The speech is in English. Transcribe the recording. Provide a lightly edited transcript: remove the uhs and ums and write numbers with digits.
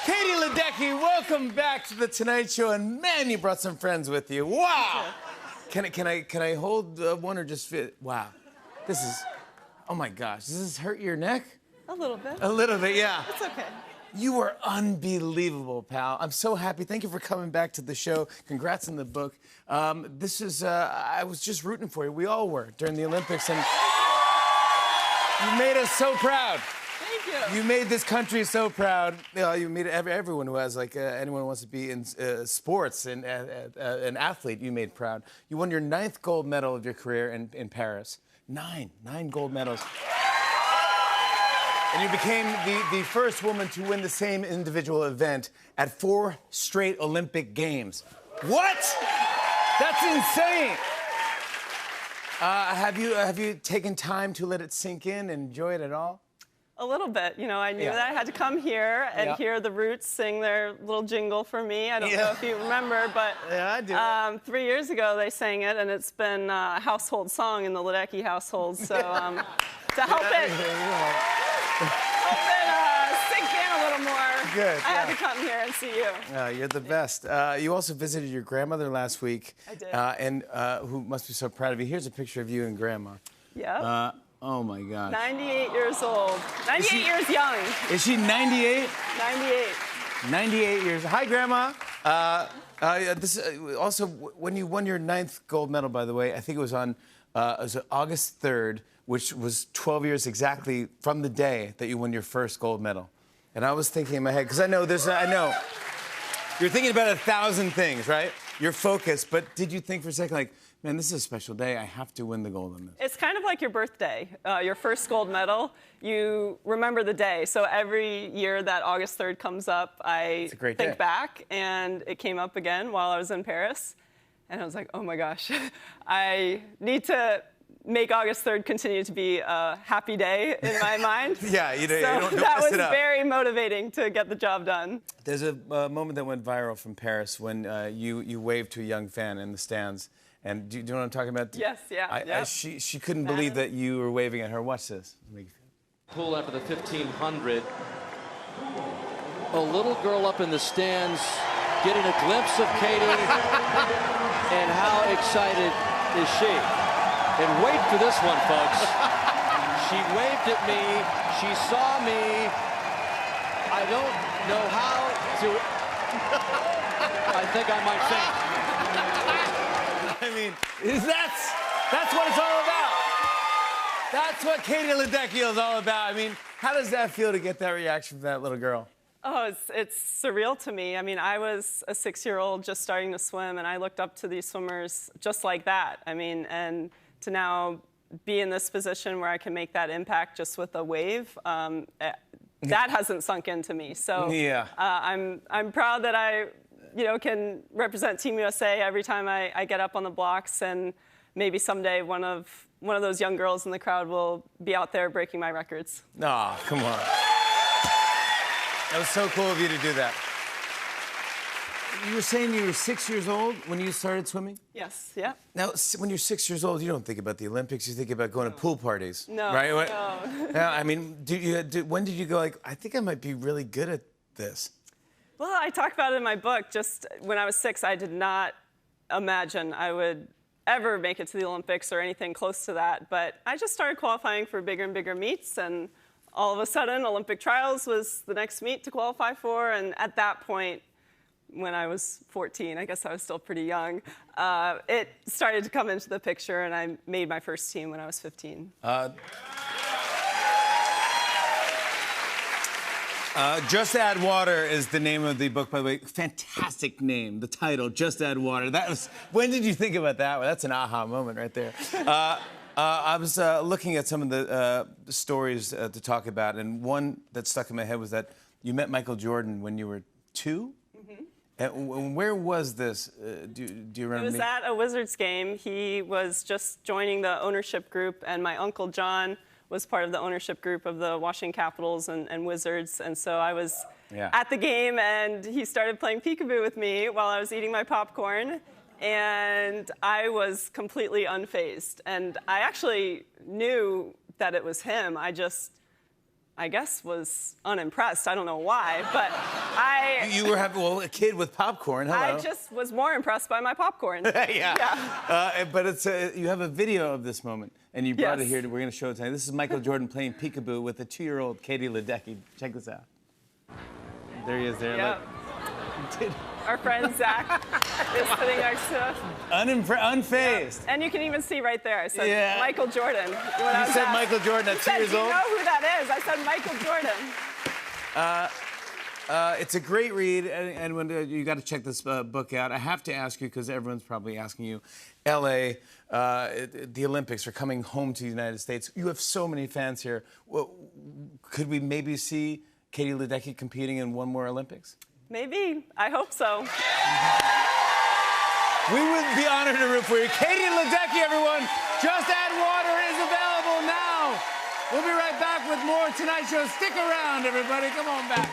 Katie Ledecky, welcome back to The Tonight Show. And man, you brought some friends with you. Wow. Can I hold one or just fit? Wow. This is, oh my gosh. Does this hurt your neck? A little bit. A little bit, yeah. It's okay. You were unbelievable, pal. I'm so happy. Thank you for coming back to the show. Congrats on the book. This is, I was just rooting for you. We all were during the Olympics, and you made us so proud. Thank you. You made this country so proud. You made everyone who has, like, anyone who wants to be in sports and an athlete, you made proud. You won your 9th gold medal of your career in Paris. Nine gold medals. And you became the first woman to win the same individual event at 4 straight Olympic Games. What? That's insane. Have you taken time to let it sink in and enjoy it at all? A little bit. You know, I knew that I had to come here and hear the Roots sing their little jingle for me. I don't know if you remember, but I do. 3 years ago they sang it, and it's been a household song in the Ledecky household. So to help it sink in a little more, Good, I had to come here and see you. You're the best. You also visited your grandmother last week. I did. And who must be so proud of you. Here's a picture of you and Grandma. Yeah. Oh, my gosh. 98 years old. 98 years young. Is she 98? 98. 98 years. Hi, Grandma. Also, when you won your 9th gold medal, by the way, I think it was on August 3rd, which was 12 years exactly from the day that you won your first gold medal. And I was thinking in my head, because I know you're thinking about 1,000 things, right? You're focused, but did you think for a second, like, man, this is a special day. I have to win the gold on this. It's kind of like your birthday, your first gold medal. You remember the day. So every year that August 3rd comes up, I think back, and it came up again while I was in Paris. And I was like, oh my gosh, I need to make August 3rd continue to be a happy day in my mind. Yeah, you don't that mess was it up. very motivating to get the job done. There's a moment that went viral from Paris when you waved to a young fan in the stands. And do you know what I'm talking about? Yes, yeah. She couldn't believe that you were waving at her. Watch this. Pull after the 1500. A little girl up in the stands getting a glimpse of Katie. And how excited is she? And wait for this one, folks. She waved at me. She saw me. I don't know how to... I think I might faint. I mean, that's what it's all about. That's what Katie Ledecky is all about. I mean, how does that feel to get that reaction from that little girl? Oh, it's surreal to me. I mean, I was a 6-year-old just starting to swim, and I looked up to these swimmers just like that. I mean, and to now be in this position where I can make that impact just with a wave, that hasn't sunk into me. So I'm proud that I can represent Team USA every time I get up on the blocks, and maybe someday one of those young girls in the crowd will be out there breaking my records. Oh, come on. That was so cool of you to do that. You were saying you were 6 years old when you started swimming? Yes, yeah. Now, when you're 6 years old, you don't think about the Olympics. You think about going to pool parties. No, right? no. Yeah, I mean, when did you go, like, I think I might be really good at this? Well, I talk about it in my book. Just when I was 6, I did not imagine I would ever make it to the Olympics or anything close to that. But I just started qualifying for bigger and bigger meets, and all of a sudden, Olympic trials was the next meet to qualify for. And at that point, when I was 14, I guess I was still pretty young, it started to come into the picture, and I made my first team when I was 15. Just Add Water is the name of the book, by the way. Fantastic name, the title, Just Add Water. When did you think about that? Well, that's an aha moment right there. I was looking at some of the stories to talk about, and one that stuck in my head was that you met Michael Jordan when you were 2? Mm-hmm. And where was this? Do you remember? It was at a Wizards game. He was just joining the ownership group, and my Uncle John was part of the ownership group of the Washington Capitals and Wizards. And so I was at the game, and he started playing peekaboo with me while I was eating my popcorn. And I was completely unfazed. And I actually knew that it was him. I guess, was unimpressed. I don't know why. But You were having, well, a kid with popcorn. Hello. I just was more impressed by my popcorn. Yeah. But it's you have a video of this moment, and you brought it Yes. here. We're going to show it tonight. This is Michael Jordan playing peekaboo with a 2-year-old Katie Ledecky. Check this out. There he is there. Yep. Look. Our friend Zach is sitting next to us. Unfazed. And you can even see right there, I said Yeah. Michael Jordan. When I You was said asked, Michael Jordan at he 2 said, years "Do you old? know who that is?" I said Michael Jordan. It's a great read, and when you got to check this book out. I have to ask you, because everyone's probably asking you, L.A., the Olympics are coming home to the United States. You have so many fans here. Well, could we maybe see Katie Ledecky competing in one more Olympics? Maybe. I hope so. We would be honored to root for you. Katie Ledecky, everyone. Just Add Water is available now. We'll be right back with more Tonight Show. Stick around, everybody. Come on back.